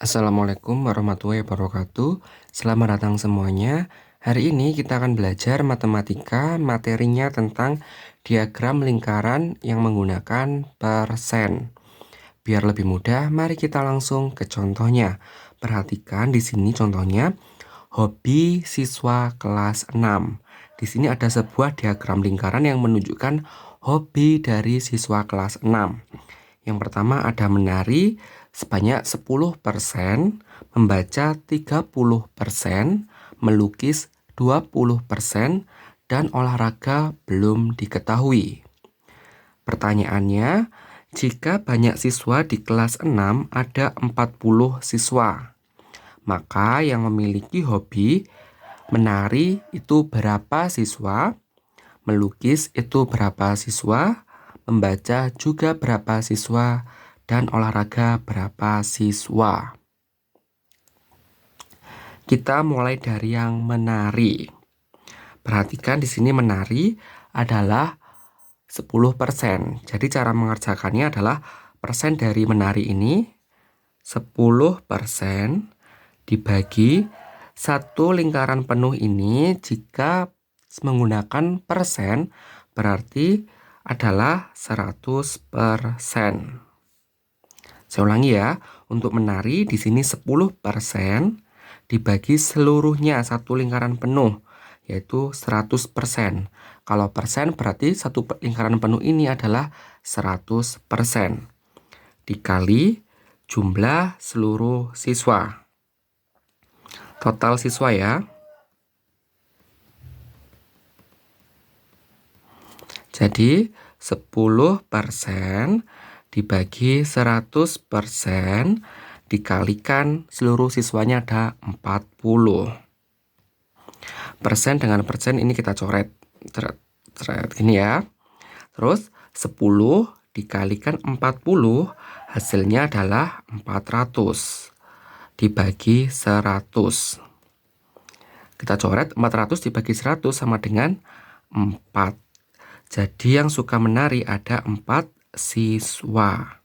Assalamualaikum warahmatullahi wabarakatuh. Selamat datang semuanya. Hari ini kita akan belajar matematika, materinya tentang diagram lingkaran yang menggunakan persen. Biar lebih mudah, mari kita langsung ke contohnya. Perhatikan di sini contohnya, hobi siswa kelas 6. Di sini ada sebuah diagram lingkaran yang menunjukkan hobi dari siswa kelas 6. Yang pertama ada menari sebanyak 10%, membaca 30%, melukis 20%, dan olahraga belum diketahui. Pertanyaannya, jika banyak siswa di kelas 6 ada 40 siswa, maka yang memiliki hobi menari itu berapa siswa? Melukis itu berapa siswa? Membaca juga berapa siswa? Dan olahraga berapa siswa? Kita mulai dari yang menari. Perhatikan di sini menari adalah 10%. Jadi cara mengerjakannya adalah persen dari menari ini 10% dibagi satu lingkaran penuh ini jika menggunakan persen berarti adalah 100%. Saya ulangi ya, untuk menari di sini 10% dibagi seluruhnya satu lingkaran penuh, yaitu 100%. Kalau persen berarti satu lingkaran penuh ini adalah 100%. Dikali jumlah seluruh siswa. Total siswa ya. Jadi 10% dibagi 100% dikalikan seluruh siswanya ada 40. Persen dengan persen ini kita coret. Gini ya. Terus 10 dikalikan 40 hasilnya adalah 400 dibagi 100. Kita coret 400 dibagi 100 sama dengan 4. Jadi yang suka menari ada 4 siswa.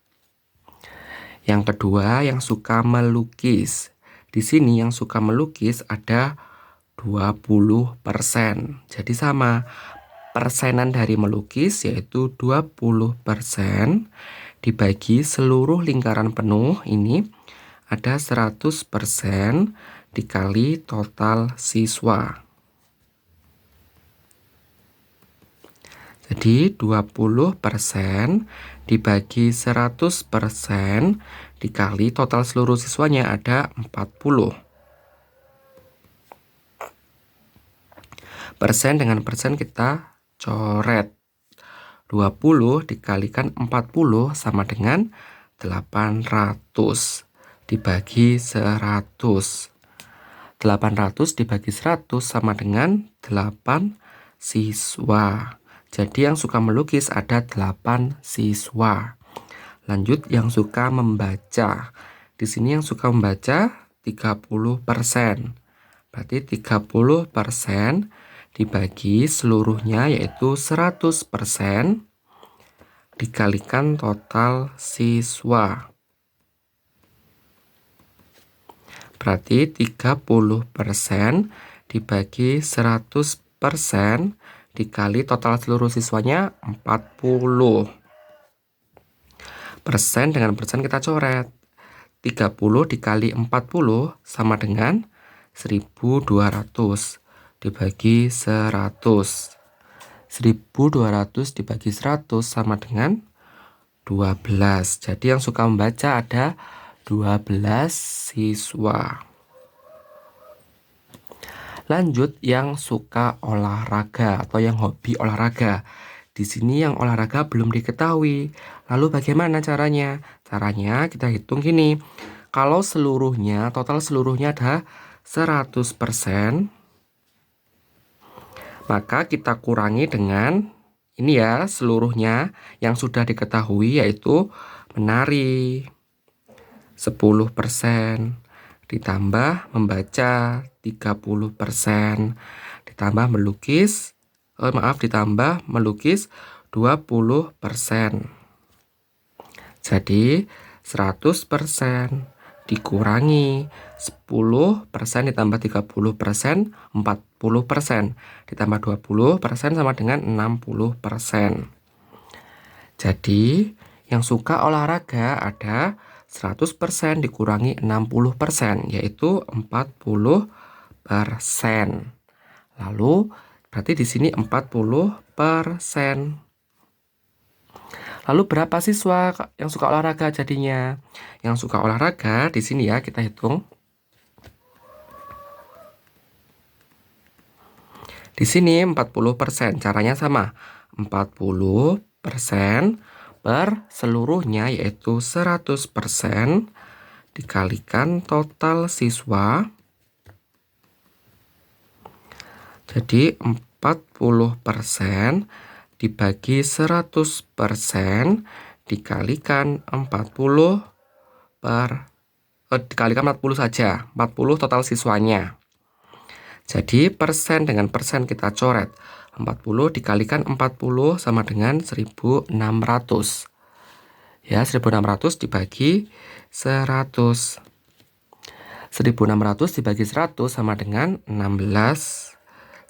Yang kedua yang suka melukis. Di sini yang suka melukis ada 20%. Jadi sama. Persenan dari melukis yaitu 20% dibagi seluruh lingkaran penuh ini ada 100% dikali total siswa. Jadi 20% dibagi 100% dikali total seluruh siswanya ada 40. Persen dengan persen kita coret. 20 dikalikan 40 sama dengan 800 dibagi 100. 800 dibagi 100 sama dengan 8 siswa. Jadi yang suka melukis ada 8 siswa. Lanjut yang suka membaca. Di sini yang suka membaca 30%. Berarti 30% dibagi seluruhnya yaitu 100% dikalikan total siswa. Berarti 30% dibagi 100% dikali total seluruh siswanya 40. Persen dengan persen kita coret. 30 dikali 40 sama dengan 1200 dibagi 100. 1200 dibagi 100 sama dengan 12. Jadi yang suka membaca ada 12 siswa. Lanjut yang suka olahraga atau yang hobi olahraga. Di sini yang olahraga belum diketahui. Lalu bagaimana caranya? Caranya kita hitung gini. Kalau seluruhnya, total seluruhnya ada 100%, maka kita kurangi dengan ini ya, seluruhnya yang sudah diketahui yaitu menari 10%. Ditambah membaca 30%, ditambah melukis, ditambah melukis 20%. Jadi 100% dikurangi 10% ditambah 30%, 40%. Ditambah 20% sama dengan 60%. Jadi, yang suka olahraga ada 100% dikurangi 60%, yaitu 40%. Lalu, berarti di sini 40%. Lalu berapa siswa yang suka olahraga jadinya? Yang suka olahraga di sini ya kita hitung. Di sini 40%. Caranya sama. 40% per seluruhnya yaitu 100% dikalikan total siswa. Jadi 40% dibagi 100% dikalikan 40 dikalikan 40 saja. 40 total siswanya. Jadi persen dengan persen kita coret. 40 dikalikan 40 sama dengan 1600. Ya, 1600 dibagi 100. 1600 dibagi 100 sama dengan 16.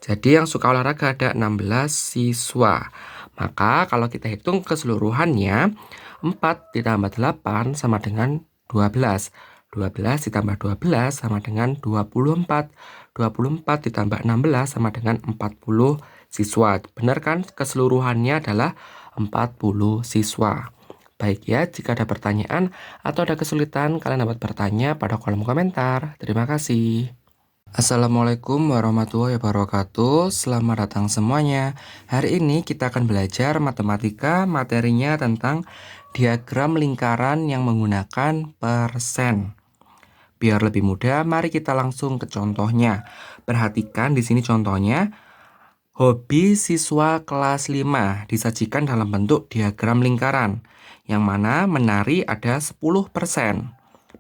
Jadi yang suka olahraga ada 16 siswa. Maka kalau kita hitung keseluruhannya, 4 ditambah 8 sama dengan 12. 12 ditambah 12 sama dengan 24. 24 ditambah 16 sama dengan 40 siswa. Benar kan? Keseluruhannya adalah 40 siswa. Baik ya, jika ada pertanyaan atau ada kesulitan, kalian dapat bertanya pada kolom komentar. Terima kasih. Assalamualaikum warahmatullahi wabarakatuh. Selamat datang semuanya. Hari ini kita akan belajar matematika, materinya tentang diagram lingkaran yang menggunakan persen. Biar lebih mudah, mari kita langsung ke contohnya. Perhatikan di sini contohnya. Hobi siswa kelas 5 disajikan dalam bentuk diagram lingkaran, yang mana menari ada 10%,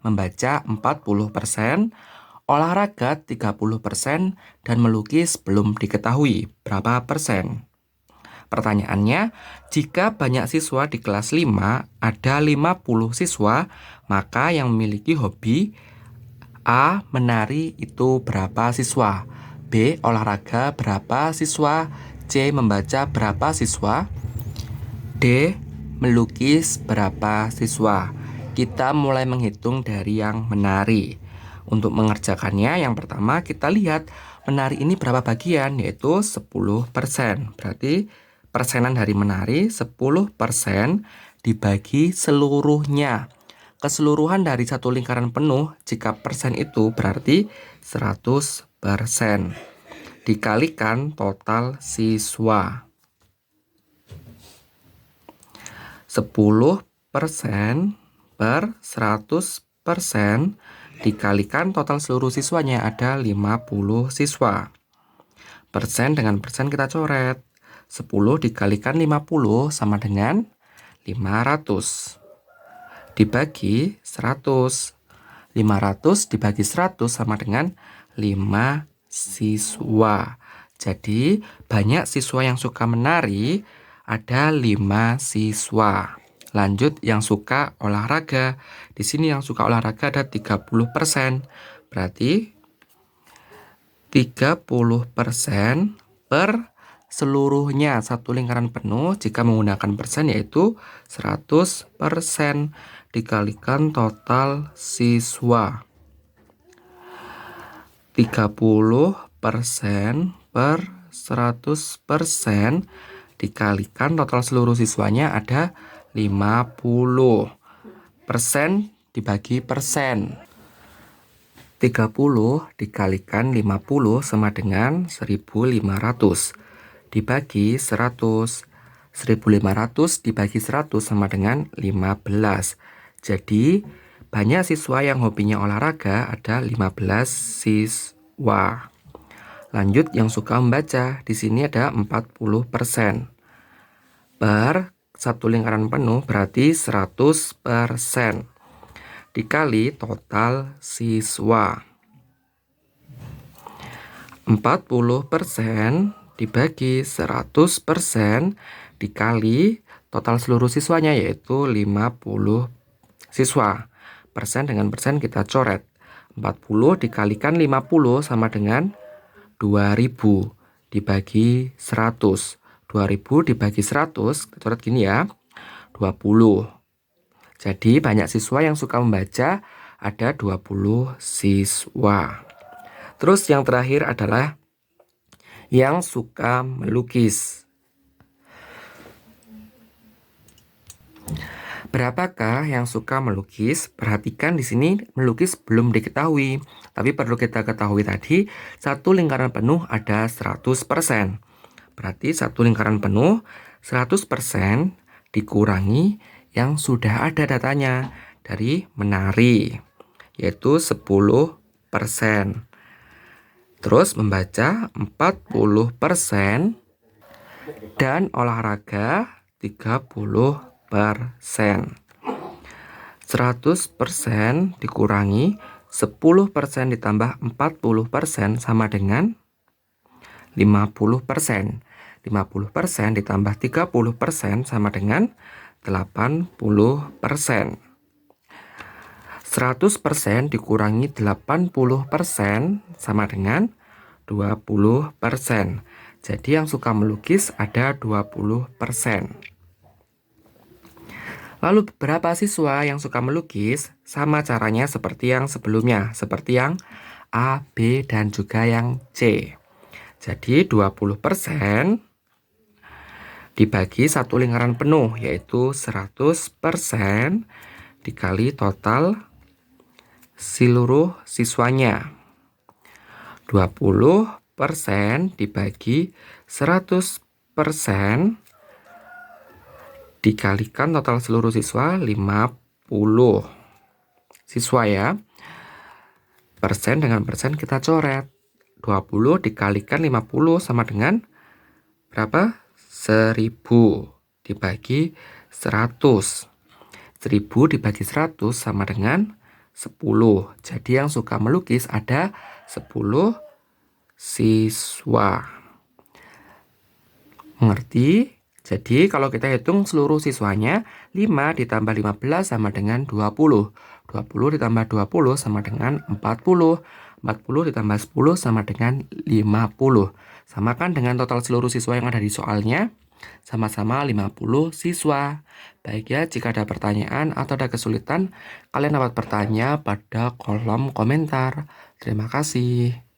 membaca 40%, olahraga 30%, dan melukis belum diketahui berapa persen. Pertanyaannya, jika banyak siswa di kelas 5, ada 50 siswa, maka yang memiliki hobi A. Menari itu berapa siswa? B. Olahraga berapa siswa? C. Membaca berapa siswa? D. Melukis berapa siswa? Kita mulai menghitung dari yang menari. Untuk mengerjakannya, yang pertama kita lihat menari ini berapa bagian, yaitu 10%. Berarti persenan dari menari 10% dibagi seluruhnya. Keseluruhan dari satu lingkaran penuh, jika persen itu berarti 100%. Dikalikan total siswa. 10% per 100% dikalikan total seluruh siswanya ada 50 siswa. Persen dengan persen kita coret. 10 dikalikan 50 sama dengan 500. Dibagi 100. 500 dibagi 100 sama dengan 5 siswa. Jadi banyak siswa yang suka menari, ada 5 siswa. Lanjut yang suka olahraga. Di sini yang suka olahraga ada 30%. Berarti 30% per seluruhnya satu lingkaran penuh jika menggunakan persen yaitu 100% dikalikan total siswa. 30% per 100% dikalikan total seluruh siswanya ada 50. Persen dibagi persen. 30 dikalikan 50 sama dengan 1500. Dibagi 100. 1500 dibagi 100 sama dengan 15. Jadi, banyak siswa yang hobinya olahraga ada 15 siswa. Lanjut yang suka membaca. Di sini ada 40%. Per satu lingkaran penuh berarti 100%. Dikali total siswa. 40% dibagi 100% dikali total seluruh siswanya yaitu 50 siswa. persen dengan persen kita coret. 40 dikalikan 50 sama dengan 2000 dibagi 100. 2000 dibagi 100, kita coret gini ya, 20. Jadi banyak siswa yang suka membaca, ada 20 siswa. Terus yang terakhir adalah yang suka melukis. Berapakah yang suka melukis? Perhatikan di sini melukis belum diketahui. Tapi perlu kita ketahui tadi, satu lingkaran penuh ada 100%. Berarti satu lingkaran penuh 100% dikurangi yang sudah ada datanya dari menari, yaitu 10%. Terus membaca 40% dan olahraga 30%. 100% dikurangi 10% ditambah 40% sama dengan 50%. 50% ditambah 30% sama dengan 80%. 100% dikurangi 80% sama dengan 20%. Jadi yang suka melukis ada 20%. Lalu berapa siswa yang suka melukis? Sama caranya seperti yang sebelumnya, seperti yang A, B, dan juga yang C. Jadi 20% dibagi satu lingkaran penuh, yaitu 100% dikali total seluruh siswanya. 20% dibagi 100% dikalikan total seluruh siswa 50 siswa ya. Persen dengan persen kita coret. 20 dikalikan 50 sama dengan berapa? 1000 dibagi 100. 1000 dibagi 100 sama dengan 10. Jadi yang suka melukis ada 10 siswa. Mengerti? Jadi kalau kita hitung seluruh siswanya, 5 ditambah 15 sama dengan 20. 20 ditambah 20 sama dengan 40. 40 ditambah 10 sama dengan 50. Samakan dengan total seluruh siswa yang ada di soalnya, sama-sama 50 siswa. Baik ya, jika ada pertanyaan atau ada kesulitan, kalian dapat bertanya pada kolom komentar. Terima kasih.